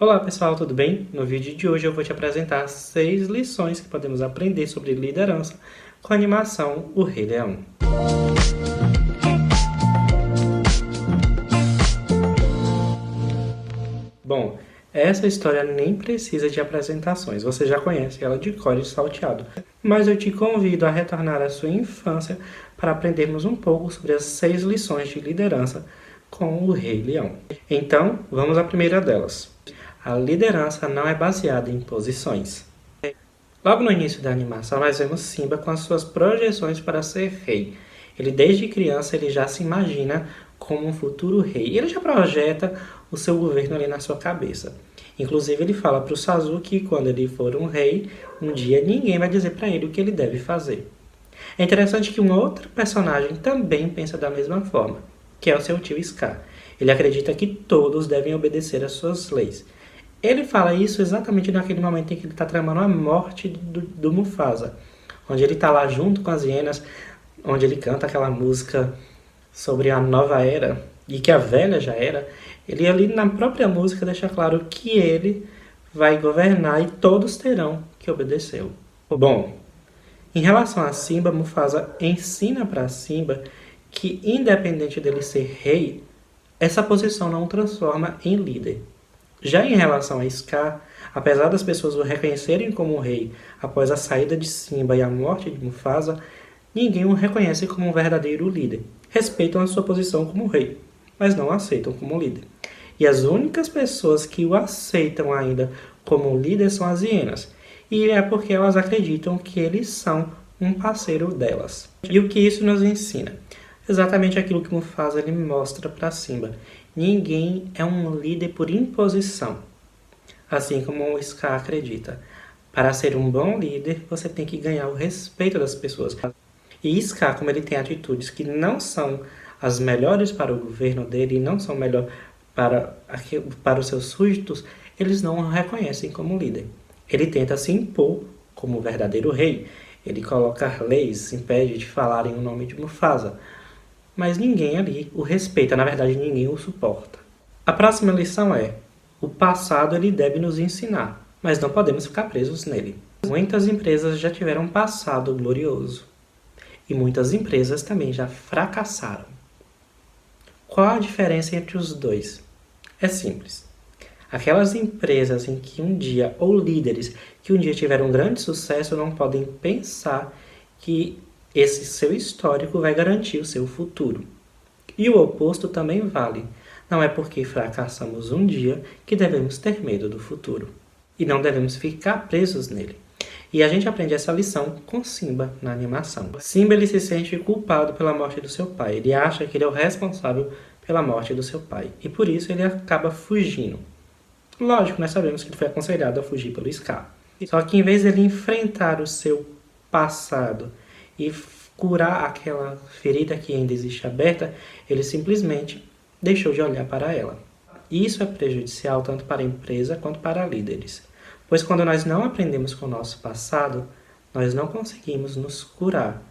Olá pessoal, tudo bem? No vídeo de hoje eu vou te apresentar 6 lições que podemos aprender sobre liderança com a animação O Rei Leão. Bom, essa história nem precisa de apresentações, você já conhece ela de cor e salteado. Mas eu te convido a retornar à sua infância para aprendermos um pouco sobre as 6 lições de liderança com o Rei Leão. Então, vamos à primeira delas. A liderança não é baseada em posições. Logo no início da animação, nós vemos Simba com as suas projeções para ser rei. Ele, desde criança, ele já se imagina como um futuro rei. Ele já projeta o seu governo ali na sua cabeça. Inclusive, ele fala para o Zazu que quando ele for um rei, um dia ninguém vai dizer para ele o que ele deve fazer. É interessante que um outro personagem também pensa da mesma forma, que é o seu tio Scar. Ele acredita que todos devem obedecer às suas leis. Ele fala isso exatamente naquele momento em que ele está tramando a morte do Mufasa, onde ele está lá junto com as hienas, onde ele canta aquela música sobre a nova era e que a velha já era. Ele ali na própria música deixa claro que ele vai governar e todos terão que obedecê-lo. Bom, em relação a Simba, Mufasa ensina para Simba que, independente dele ser rei, essa posição não o transforma em líder. Já em relação a Scar, apesar das pessoas o reconhecerem como rei após a saída de Simba e a morte de Mufasa, ninguém o reconhece como um verdadeiro líder. Respeitam a sua posição como rei, mas não o aceitam como líder. E as únicas pessoas que o aceitam ainda como líder são as hienas, e é porque elas acreditam que eles são um parceiro delas. E o que isso nos ensina? Exatamente aquilo que Mufasa ele mostra para Simba. Ninguém é um líder por imposição, assim como o Scar acredita. Para ser um bom líder, você tem que ganhar o respeito das pessoas. E Scar, como ele tem atitudes que não são as melhores para o governo dele e não são melhores para os seus súditos, eles não o reconhecem como líder. Ele tenta se impor como o verdadeiro rei. Ele coloca leis, impede de falarem o nome de Mufasa. Mas ninguém ali o respeita, na verdade ninguém o suporta. A próxima lição é: o passado ele deve nos ensinar, mas não podemos ficar presos nele. Muitas empresas já tiveram um passado glorioso e muitas empresas também já fracassaram. Qual a diferença entre os dois? É simples. Aquelas empresas em que um dia, ou líderes que um dia tiveram um grande sucesso, não podem pensar que esse seu histórico vai garantir o seu futuro. E o oposto também vale. Não é porque fracassamos um dia que devemos ter medo do futuro. E não devemos ficar presos nele. E a gente aprende essa lição com Simba na animação. Simba ele se sente culpado pela morte do seu pai. Ele acha que ele é o responsável pela morte do seu pai. E por isso ele acaba fugindo. Lógico, nós sabemos que ele foi aconselhado a fugir pelo Scar. Só que em vez de ele enfrentar o seu passado e curar aquela ferida que ainda existe aberta, ele simplesmente deixou de olhar para ela. Isso é prejudicial tanto para a empresa quanto para líderes, pois quando nós não aprendemos com o nosso passado, nós não conseguimos nos curar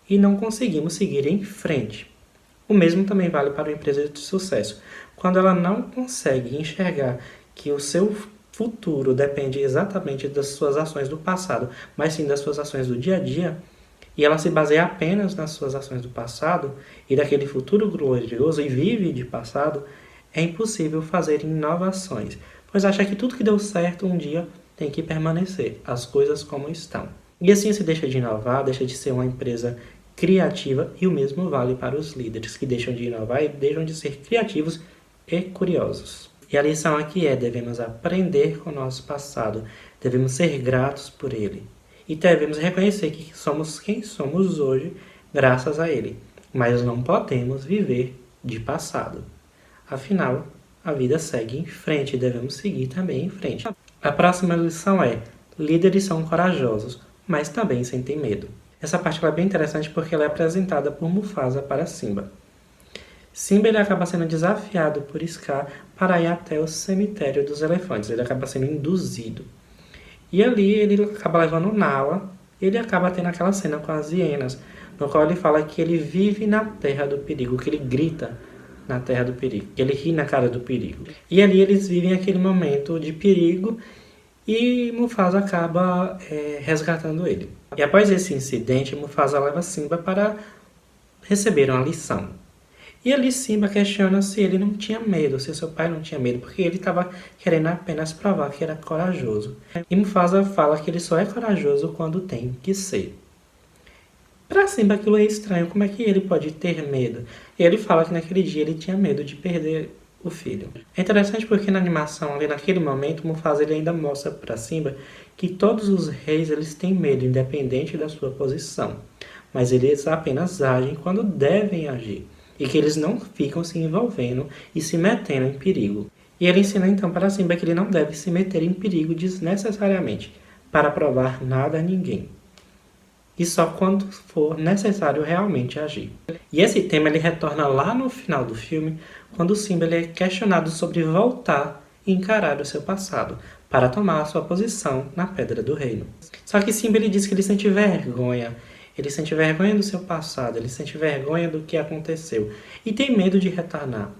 e não conseguimos seguir em frente. O mesmo também vale para uma empresa de sucesso. Quando ela não consegue enxergar que o seu futuro depende exatamente das suas ações do passado, mas sim das suas ações do dia a dia, e ela se baseia apenas nas suas ações do passado e daquele futuro glorioso e vive de passado, é impossível fazer inovações, pois acha que tudo que deu certo um dia tem que permanecer, as coisas como estão. E assim se deixa de inovar, deixa de ser uma empresa criativa, e o mesmo vale para os líderes que deixam de inovar e deixam de ser criativos e curiosos. E a lição aqui é: devemos aprender com o nosso passado, devemos ser gratos por ele. E devemos reconhecer que somos quem somos hoje graças a ele. Mas não podemos viver de passado. Afinal, a vida segue em frente e devemos seguir também em frente. A próxima lição é: líderes são corajosos, mas também sentem medo. Essa parte é bem interessante porque ela é apresentada por Mufasa para Simba. Simba ele acaba sendo desafiado por Scar para ir até o cemitério dos elefantes. Ele acaba sendo induzido. E ali ele acaba levando Nala, ele acaba tendo aquela cena com as hienas, no qual ele fala que ele vive na terra do perigo, que ele grita na terra do perigo. Ele ri na cara do perigo. E ali eles vivem aquele momento de perigo e Mufasa acaba resgatando ele. E após esse incidente, Mufasa leva Simba para receber uma lição. E ali Simba questiona se ele não tinha medo, se seu pai não tinha medo, porque ele estava querendo apenas provar que era corajoso. E Mufasa fala que ele só é corajoso quando tem que ser. Para Simba aquilo é estranho, como é que ele pode ter medo? E ele fala que naquele dia ele tinha medo de perder o filho. É interessante porque na animação, ali naquele momento, Mufasa ele ainda mostra para Simba que todos os reis eles têm medo, independente da sua posição. Mas eles apenas agem quando devem agir. E que eles não ficam se envolvendo e se metendo em perigo. E ele ensina então para Simba que ele não deve se meter em perigo desnecessariamente, para provar nada a ninguém. E só quando for necessário realmente agir. E esse tema ele retorna lá no final do filme, quando Simba ele é questionado sobre voltar e encarar o seu passado, para tomar a sua posição na Pedra do Reino. Só que Simba ele diz que ele sente vergonha do seu passado, ele sente vergonha do que aconteceu e tem medo de retornar.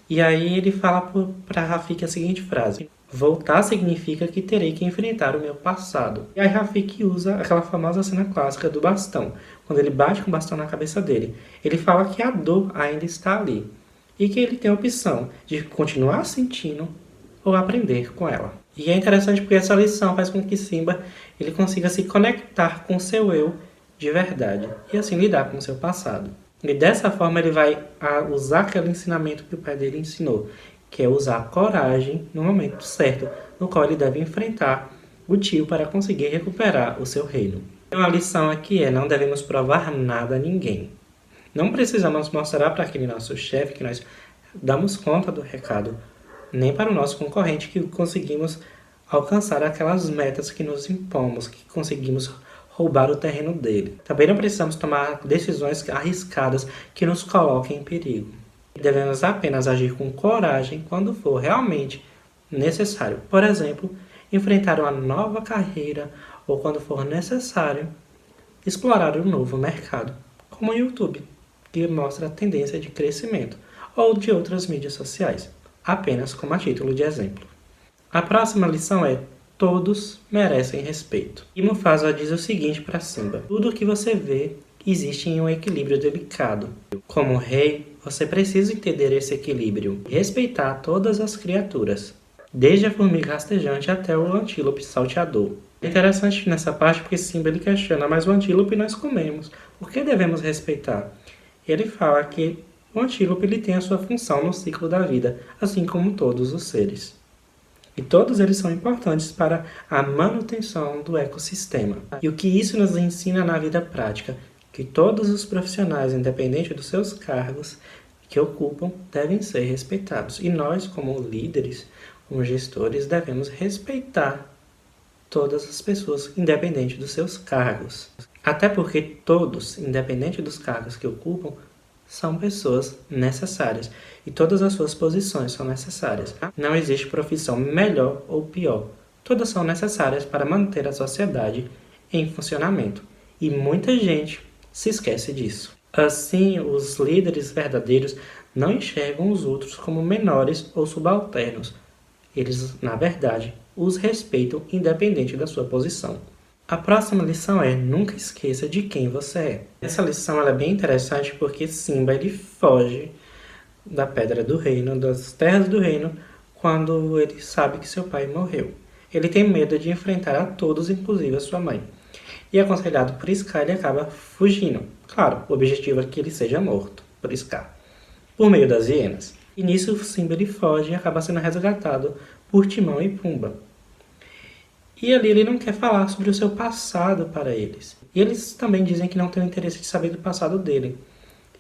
E aí ele fala para Rafiki a seguinte frase: voltar significa que terei que enfrentar o meu passado. E aí Rafiki usa aquela famosa cena clássica do bastão, quando ele bate com o bastão na cabeça dele. Ele fala que a dor ainda está ali e que ele tem a opção de continuar sentindo ou aprender com ela. E é interessante porque essa lição faz com que Simba ele consiga se conectar com seu eu de verdade e assim lidar com o seu passado. E dessa forma ele vai usar aquele ensinamento que o pai dele ensinou, que é usar a coragem no momento certo, no qual ele deve enfrentar o tio para conseguir recuperar o seu reino. Então a lição aqui é: não devemos provar nada a ninguém. Não precisamos mostrar para aquele nosso chefe que nós damos conta do recado, nem para o nosso concorrente que conseguimos alcançar aquelas metas que nos impomos, que conseguimos roubar o terreno dele. Também não precisamos tomar decisões arriscadas que nos coloquem em perigo. Devemos apenas agir com coragem quando for realmente necessário. Por exemplo, enfrentar uma nova carreira ou quando for necessário explorar um novo mercado, como o YouTube, que mostra a tendência de crescimento, ou de outras mídias sociais, apenas como a título de exemplo. A próxima lição é: todos merecem respeito. E Mufasa diz o seguinte para Simba: tudo o que você vê existe em um equilíbrio delicado. Como rei, você precisa entender esse equilíbrio e respeitar todas as criaturas, desde a formiga rastejante até o antílope salteador. É interessante nessa parte porque Simba ele questiona: mas o antílope nós comemos, por que devemos respeitar? Ele fala que o antílope ele tem a sua função no ciclo da vida, assim como todos os seres. E todos eles são importantes para a manutenção do ecossistema. E o que isso nos ensina na vida prática? Que todos os profissionais, independente dos seus cargos que ocupam, devem ser respeitados. E nós, como líderes, como gestores, devemos respeitar todas as pessoas, independente dos seus cargos. Até porque todos, independente dos cargos que ocupam, são pessoas necessárias e todas as suas posições são necessárias. Não existe profissão melhor ou pior. Todas são necessárias para manter a sociedade em funcionamento. E muita gente se esquece disso. Assim, os líderes verdadeiros não enxergam os outros como menores ou subalternos. Eles, na verdade, os respeitam independente da sua posição. A próxima lição é: nunca esqueça de quem você é. Essa lição ela é bem interessante porque Simba ele foge da Pedra do Reino, das terras do reino, quando ele sabe que seu pai morreu. Ele tem medo de enfrentar a todos, inclusive a sua mãe. E aconselhado por Scar, ele acaba fugindo. Claro, o objetivo é que ele seja morto por Scar, por meio das hienas. E nisso Simba ele foge e acaba sendo resgatado por Timão e Pumba. E ali ele não quer falar sobre o seu passado para eles. E eles também dizem que não têm interesse de saber do passado dele.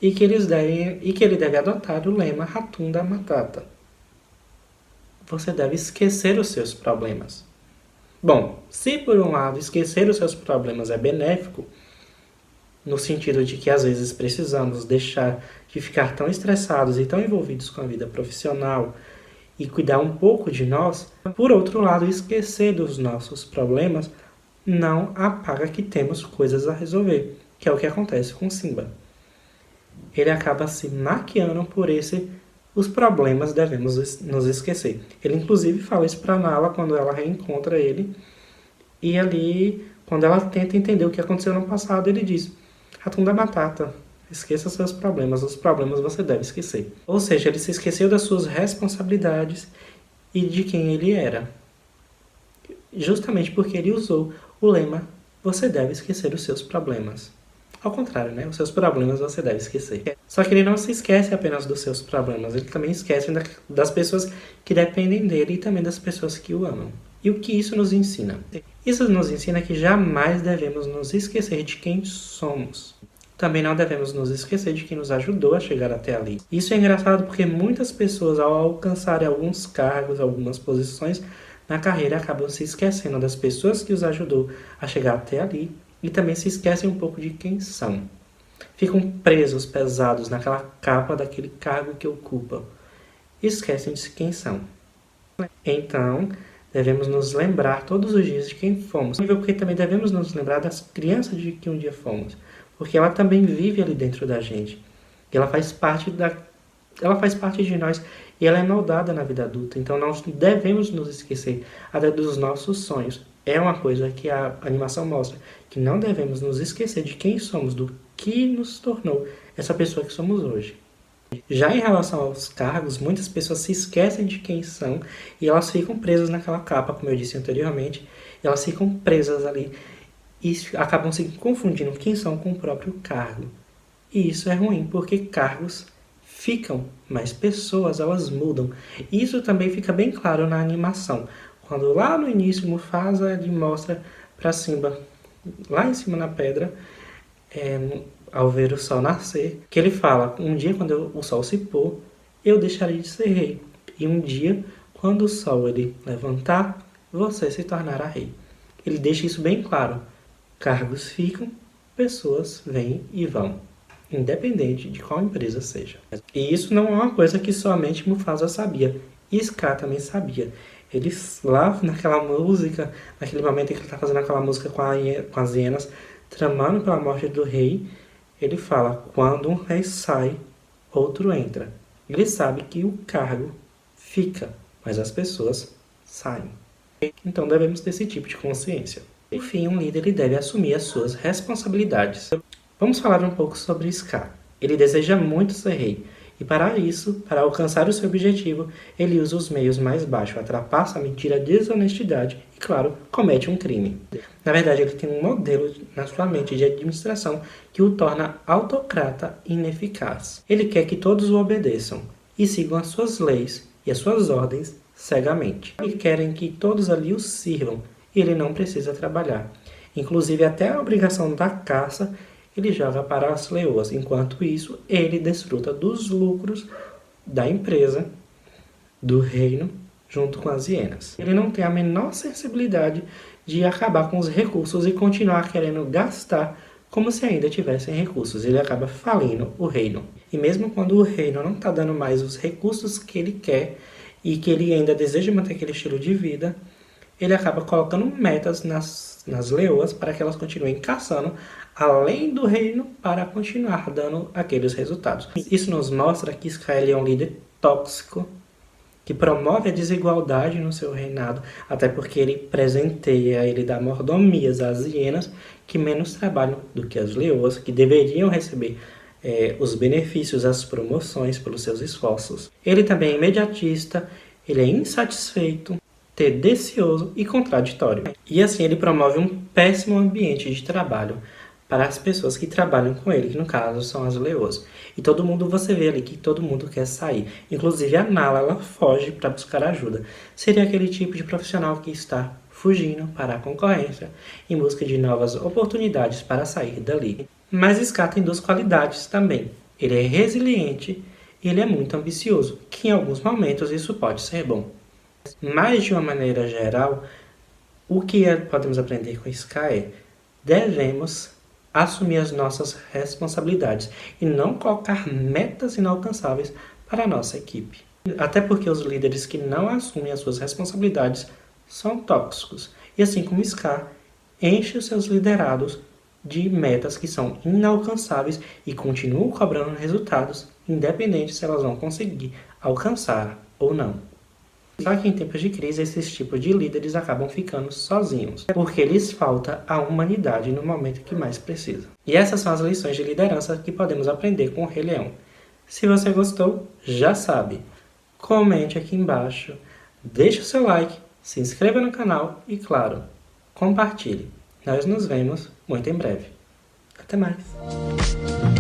E que ele deve adotar o lema Hakuna Matata. Você deve esquecer os seus problemas. Bom, se por um lado esquecer os seus problemas é benéfico, no sentido de que às vezes precisamos deixar de ficar tão estressados e tão envolvidos com a vida profissional e cuidar um pouco de nós, por outro lado, esquecer dos nossos problemas não apaga que temos coisas a resolver, que é o que acontece com Simba. Ele acaba se maquiando por esse os problemas devemos nos esquecer. Ele inclusive fala isso para Nala quando ela reencontra ele. E ali, quando ela tenta entender o que aconteceu no passado, ele diz: Ratunda Batata, esqueça seus problemas, os problemas você deve esquecer. Ou seja, ele se esqueceu das suas responsabilidades e de quem ele era. Justamente porque ele usou o lema: você deve esquecer os seus problemas. Ao contrário, né? Os seus problemas você deve esquecer. Só que ele não se esquece apenas dos seus problemas, ele também esquece das pessoas que dependem dele e também das pessoas que o amam. E o que isso nos ensina? Isso nos ensina que jamais devemos nos esquecer de quem somos. Também não devemos nos esquecer de quem nos ajudou a chegar até ali. Isso é engraçado porque muitas pessoas, ao alcançarem alguns cargos, algumas posições na carreira, acabam se esquecendo das pessoas que os ajudou a chegar até ali e também se esquecem um pouco de quem são. Ficam presos, pesados naquela capa daquele cargo que ocupam. E esquecem de quem são. Então, devemos nos lembrar todos os dias de quem fomos. Porque também devemos nos lembrar das crianças de que um dia fomos. Porque ela também vive ali dentro da gente. E ela faz parte de nós e ela é moldada na vida adulta. Então nós devemos nos esquecer até dos nossos sonhos. É uma coisa que a animação mostra, que não devemos nos esquecer de quem somos, do que nos tornou essa pessoa que somos hoje. Já em relação aos cargos, muitas pessoas se esquecem de quem são e elas ficam presas naquela capa, como eu disse anteriormente. Elas ficam presas ali e acabam se confundindo quem são com o próprio cargo. E isso é ruim, porque cargos ficam, mas pessoas elas mudam. E isso também fica bem claro na animação. Quando lá no início Mufasa ele mostra para Simba, lá em cima na pedra, ao ver o sol nascer, que ele fala: um dia quando o sol se pôr, eu deixarei de ser rei. E um dia, quando o sol ele levantar, você se tornará rei. Ele deixa isso bem claro. Cargos ficam, pessoas vêm e vão, independente de qual empresa seja. E isso não é uma coisa que somente Mufasa sabia, e Scar também sabia. Ele lá naquela música, naquele momento em que ele está fazendo aquela música com as hienas, tramando pela morte do rei, ele fala: quando um rei sai, outro entra. Ele sabe que o cargo fica, mas as pessoas saem. Então devemos ter esse tipo de consciência. Por fim, um líder ele deve assumir as suas responsabilidades. Vamos falar um pouco sobre Scar. Ele deseja muito ser rei, e para isso, para alcançar o seu objetivo, ele usa os meios mais baixos, trapaça, mentira, desonestidade e, claro, comete um crime. Na verdade, ele tem um modelo na sua mente de administração que o torna autocrata e ineficaz. Ele quer que todos o obedeçam e sigam as suas leis e as suas ordens cegamente. E querem que todos ali o sirvam e ele não precisa trabalhar. Inclusive, até a obrigação da caça ele joga para as leoas. Enquanto isso, ele desfruta dos lucros da empresa, do reino, junto com as hienas. Ele não tem a menor sensibilidade de acabar com os recursos e continuar querendo gastar como se ainda tivessem recursos. Ele acaba falindo o reino. E mesmo quando o reino não está dando mais os recursos que ele quer e que ele ainda deseja manter aquele estilo de vida, ele acaba colocando metas nas leoas para que elas continuem caçando além do reino para continuar dando aqueles resultados. Isso nos mostra que Scar é um líder tóxico que promove a desigualdade no seu reinado, até porque ele presenteia, ele dá mordomias às hienas que menos trabalham do que as leoas, que deveriam receber os benefícios, as promoções pelos seus esforços. Ele também é imediatista, ele é insatisfeito, tendencioso e contraditório. E assim ele promove um péssimo ambiente de trabalho para as pessoas que trabalham com ele, que no caso são as leoas. E todo mundo, você vê ali que todo mundo quer sair. Inclusive a Nala, ela foge para buscar ajuda. Seria aquele tipo de profissional que está fugindo para a concorrência, em busca de novas oportunidades para sair dali. Mas Scar tem duas qualidades também. Ele é resiliente e ele é muito ambicioso, que em alguns momentos isso pode ser bom. Mas de uma maneira geral, o que podemos aprender com Scar é: devemos assumir as nossas responsabilidades e não colocar metas inalcançáveis para a nossa equipe. Até porque os líderes que não assumem as suas responsabilidades são tóxicos. E assim como Scar, enche os seus liderados de metas que são inalcançáveis e continuam cobrando resultados, independente se elas vão conseguir alcançar ou não. Só que em tempos de crise, esses tipos de líderes acabam ficando sozinhos, porque lhes falta a humanidade no momento que mais precisa. E essas são as lições de liderança que podemos aprender com o Rei Leão. Se você gostou, já sabe, comente aqui embaixo, deixe o seu like, se inscreva no canal e, claro, compartilhe. Nós nos vemos muito em breve. Até mais!